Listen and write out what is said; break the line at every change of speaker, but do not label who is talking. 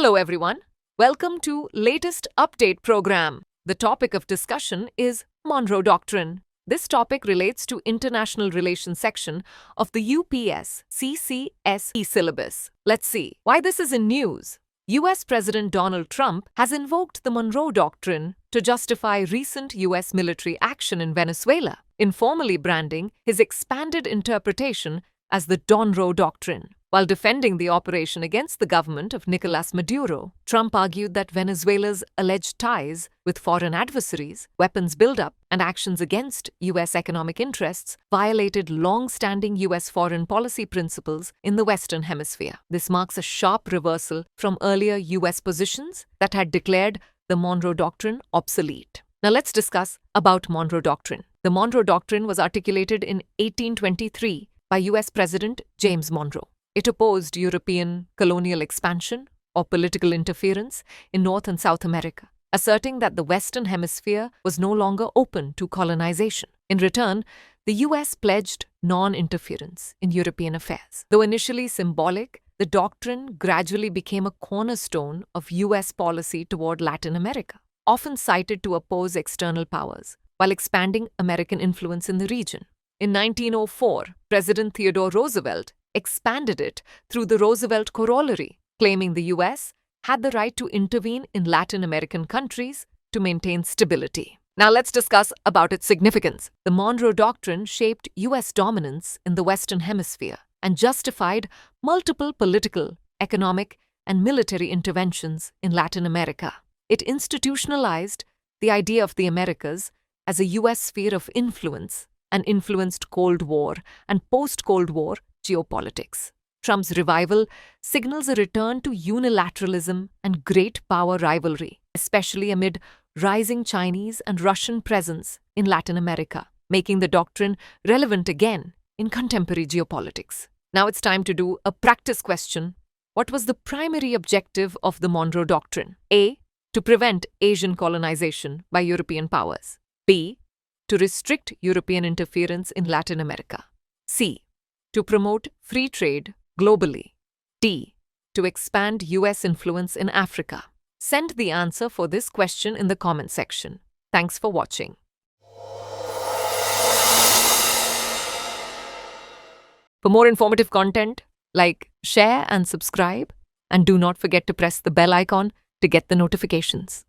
Hello everyone. Welcome to latest update program. The topic of discussion is Monroe Doctrine. This topic relates to international relations section of the UPSC syllabus. Let's see why this is in news. US President Donald Trump has invoked the Monroe Doctrine to justify recent US military action in Venezuela, informally branding his expanded interpretation as the Don-roe Doctrine. While defending the operation against the government of Nicolas Maduro, Trump argued that Venezuela's alleged ties with foreign adversaries, weapons buildup, and actions against U.S. economic interests violated long-standing U.S. foreign policy principles in the Western Hemisphere. This marks a sharp reversal from earlier U.S. positions that had declared the Monroe Doctrine obsolete. Now let's discuss about Monroe Doctrine. The Monroe Doctrine was articulated in 1823 by U.S. President James Monroe. It opposed European colonial expansion or political interference in North and South America, asserting that the Western Hemisphere was no longer open to colonization. In return, the US pledged non-interference in European affairs. Though initially symbolic, the doctrine gradually became a cornerstone of US policy toward Latin America, often cited to oppose external powers, while expanding American influence in the region. In 1904, President Theodore Roosevelt expanded it through the Roosevelt Corollary, claiming the U.S. had the right to intervene in Latin American countries to maintain stability. Now let's discuss about its significance. The Monroe Doctrine shaped U.S. dominance in the Western Hemisphere and justified multiple political, economic, and military interventions in Latin America. It institutionalized the idea of the Americas as a U.S. sphere of influence and influenced Cold War and post-Cold War geopolitics. Trump's revival signals a return to unilateralism and great power rivalry, especially amid rising Chinese and Russian presence in Latin America, making the doctrine relevant again in contemporary geopolitics. Now it's time to do a practice question. What was the primary objective of the Monroe Doctrine? A. To prevent Asian colonization by European powers. B. To restrict European interference in Latin America. C. To promote free trade globally. D. To expand US influence in Africa. Send the answer for this question in the comment section. Thanks for watching. For more informative content, like, share and subscribe, and do not forget to press the bell icon to get the notifications.